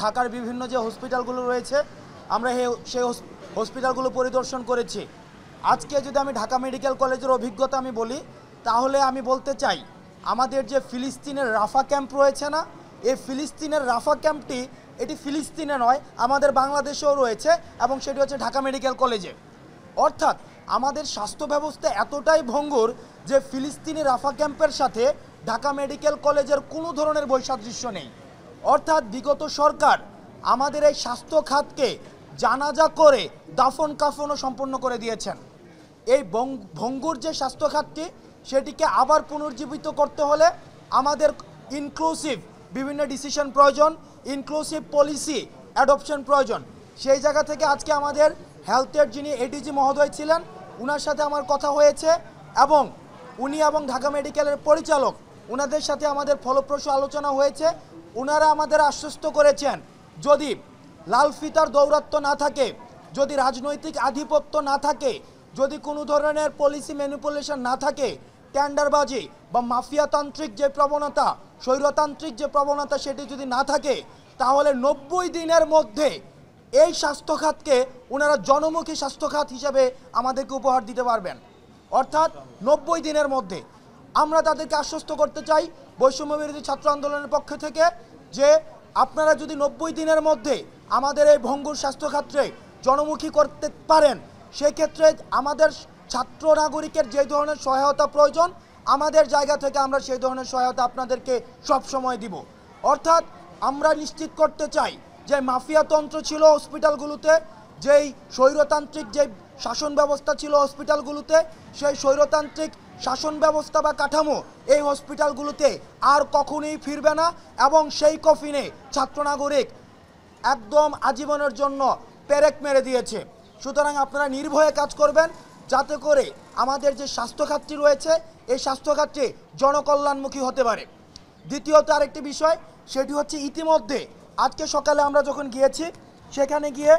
ঢাকার বিভিন্ন যে হসপিটালগুলো রয়েছে আমরা সেই হসপিটালগুলো পরিদর্শন করেছি। আজকে যদি আমি ঢাকা মেডিকেল কলেজের অভিজ্ঞতা আমি বলি, তাহলে আমি বলতে চাই আমাদের যে ফিলিস্তিনের রাফা ক্যাম্প রয়েছে না, এই ফিলিস্তিনের রাফা ক্যাম্পটি এটি ফিলিস্তিনে নয়, আমাদের বাংলাদেশেও রয়েছে এবং সেটি হচ্ছে ঢাকা মেডিকেল কলেজে। অর্থাৎ আমাদের স্বাস্থ্য ব্যবস্থা এতটাই ভঙ্গুর যে ফিলিস্তিনি রাফা ক্যাম্পের সাথে ঢাকা মেডিকেল কলেজের কোনো ধরনের বৈসাদৃশ্য নেই। অর্থাৎ বিগত সরকার আমাদের এই স্বাস্থ্য খাতকে জানাজা করে দাফন কাফনও সম্পন্ন করে দিয়েছেন। এই ভঙ্গুর যে স্বাস্থ্য খাতটি সেটিকে আবার পুনর্জীবিত করতে হলে আমাদের ইনক্লুসিভ বিভিন্ন ডিসিশন প্রয়োজন, ইনক্লুসিভ পলিসি অ্যাডপশন প্রয়োজন। সেই জায়গা থেকে আজকে আমাদের হেলথের যিনি এডিজি মহোদয় ছিলেন ওনার সাথে আমার কথা হয়েছে এবং উনি এবং ঢাকা মেডিকেলের পরিচালক ওনাদের সাথে আমাদের ফলপ্রসূ আলোচনা হয়েছে। ওনারা আমাদের আশ্বস্ত করেছেন যদি লাল ফিতার দৌরাত্ম্য না থাকে, যদি রাজনৈতিক আধিপত্য না থাকে, যদি কোনো ধরনের পলিসি ম্যানিপুলেশন না থাকে, টেন্ডারবাজি বা মাফিয়াতান্ত্রিক যে প্রবণতা, স্বৈরতান্ত্রিক যে প্রবণতা সেটি যদি না থাকে, তাহলে 90 দিনের মধ্যে এই স্বাস্থ্য খাতকে ওনারা জনমুখী স্বাস্থ্য খাত হিসাবে আমাদেরকে উপহার দিতে পারবেন। অর্থাৎ 90 দিনের মধ্যে আমরা তাদেরকে আশ্বস্ত করতে চাই বৈষম্য বিরোধী ছাত্র আন্দোলনের পক্ষ থেকে যে আপনারা যদি 90 দিনের মধ্যে আমাদের এই ভঙ্গুর স্বাস্থ্য খাতকে জনমুখী করতে পারেন, সেক্ষেত্রে আমাদের ছাত্র নাগরিকের যে ধরনের সহায়তা প্রয়োজন আমাদের জায়গা থেকে আমরা সেই ধরনের সহায়তা আপনাদেরকে সব সময় দিব। অর্থাৎ আমরা নিশ্চিত করতে চাই যে মাফিয়াতন্ত্র ছিল হসপিটালগুলোতে, যেই স্বৈরতান্ত্রিক যে শাসন ব্যবস্থা ছিল হসপিটালগুলোতে, সেই স্বৈরতান্ত্রিক শাসন ব্যবস্থা বা কাঠামো এই হসপিটালগুলোতে আর কখনোই ফিরবে না এবং সেই কফিনে ছাত্র নাগরিক একদম আজীবনের জন্য পেরেক মেরে দিয়েছে। সুতরাং আপনারা নির্ভয়ে কাজ করবেন যাতে করে আমাদের যে স্বাস্থ্য খাতটি রয়েছে এই স্বাস্থ্য খাতটি জনকল্যাণমুখী হতে পারে। দ্বিতীয়ত আরেকটি বিষয়, সেটি হচ্ছে ইতিমধ্যে আজকে সকালে আমরা যখন গিয়েছি সেখানে গিয়ে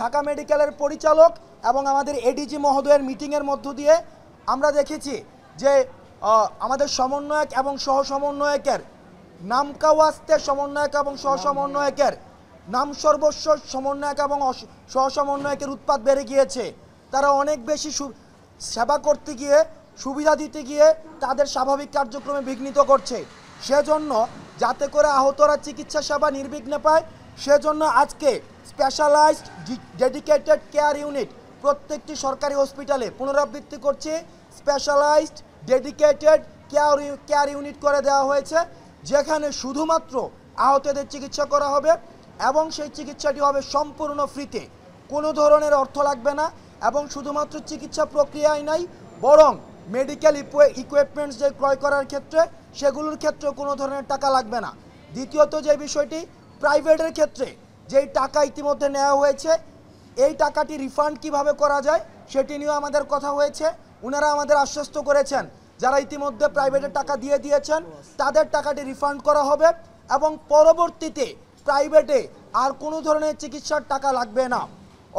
ঢাকা মেডিকেলের পরিচালক এবং আমাদের এডিজি মহোদয়ের মিটিংয়ের মধ্য দিয়ে আমরা দেখেছি যে আমাদের সমন্বয়ক এবং সহ সমন্বয়কের নামকাওয়াস্তে সমন্বয়ক এবং সহ সমন্বয়কের নাম সর্বস্ব সমন্বয়ক এবং সহ সমন্বয়কের উৎপাত বেড়ে গিয়েছে। তারা অনেক বেশি সেবা করতে গিয়ে, সুবিধা দিতে গিয়ে তাদের স্বাভাবিক কার্যক্রমে বিঘ্নিত করছে। সেজন্য যাতে করে আহতরা চিকিৎসা সেবা নির্বিঘ্নে পায়, সেজন্য আজকে স্পেশালাইজড ডেডিকেটেড কেয়ার ইউনিট প্রত্যেকটি সরকারি হসপিটালে পুনরাবৃত্তি করছে। স্পেশালাইজড ডেডিকেটেড কেয়ার ইউনিট করে দেওয়া হয়েছে, যেখানে শুধুমাত্র আহতদের চিকিৎসা করা হবে এবং সেই চিকিৎসাটি হবে সম্পূর্ণ ফ্রিতে, কোনো ধরনের অর্থ লাগবে না এবং শুধুমাত্র চিকিৎসা প্রক্রিয়ায় নাই, বরং মেডিকেল ইকুইপমেন্টস যে ক্রয় করার ক্ষেত্রে সেগুলোর ক্ষেত্রে কোনো ধরনের টাকা লাগবে না। দ্বিতীয়ত যে বিষয়টি, প্রাইভেটের ক্ষেত্রে যেই টাকা ইতিমধ্যে নেওয়া হয়েছে এই টাকাটি রিফান্ড কিভাবে করা যায় সেটি নিয়েও আমাদের কথা হয়েছে। ওনারা আমাদের আশ্বস্ত করেছেন যারা ইতিমধ্যে প্রাইভেটের টাকা দিয়ে দিয়েছেন তাদের টাকাটি রিফান্ড করা হবে এবং পরবর্তীতে প্রাইভেটে আর কোনো ধরনের চিকিৎসার টাকা লাগবে না।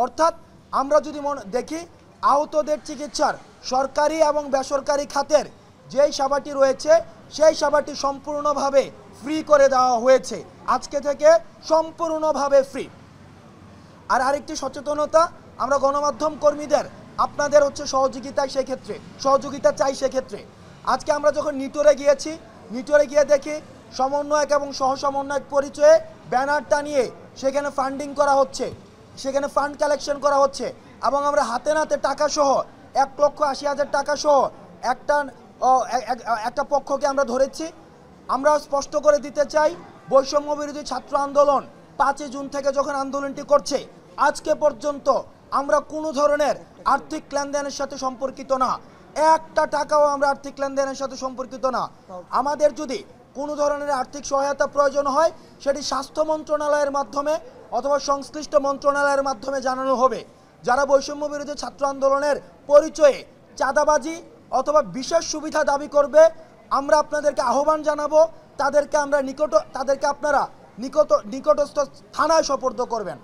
অর্থাৎ আমরা যদি দেখি আহতদের চিকিৎসার সরকারি এবং বেসরকারি খাতের যেই সেবাটি রয়েছে সেই সেবাটি সম্পূর্ণভাবে ফ্রি করে দেওয়া হয়েছে, আজকে থেকে সম্পূর্ণভাবে ফ্রি। আর আরেকটি সচেতনতা, আমরা গণমাধ্যম কর্মীদের আপনাদের হচ্ছে সহযোগিতা চাই। সেক্ষেত্রে আজকে আমরা যখন নিটোরে গিয়েছি, নিটোরে গিয়ে দেখি সমন্বয়ক এবং সহ সমন্বয়ক পরিচয়ে ব্যানার টানিয়ে সেখানে ফান্ডিং করা হচ্ছে, সেখানে ফান্ড কালেকশন করা হচ্ছে এবং আমরা হাতে নাতে টাকা সহ 1,80,000 টাকা সহ একটা পক্ষকে আমরা ধরেছি। আমরা স্পষ্ট করে দিতে চাই বৈষম্য বিরোধী ছাত্র আন্দোলন 5 জুন থেকে যখন আন্দোলনটি করছে আজকে পর্যন্ত আমরা কোনো ধরনের আর্থিক লেনদেনের সাথে সম্পর্কিত না, একটা টাকাও আমরা আর্থিক লেনদেনের সাথে সম্পর্কিত না। আমাদের যদি কোনো ধরনের আর্থিক সহায়তা প্রয়োজন হয় সেটি স্বাস্থ্য মন্ত্রণালয়ের মাধ্যমে অথবা সংশ্লিষ্ট মন্ত্রণালয়ের মাধ্যমে জানানো হবে। যারা বৈষম্য বিরোধী ছাত্র আন্দোলনের পরিচয়ে চাঁদাবাজি অথবা বিশেষ সুবিধা দাবি করবে আমরা আপনাদেরকে আহ্বান জানাবো, তাদেরকে আপনারা নিকটস্থ থানায় সোপর্দ করবেন।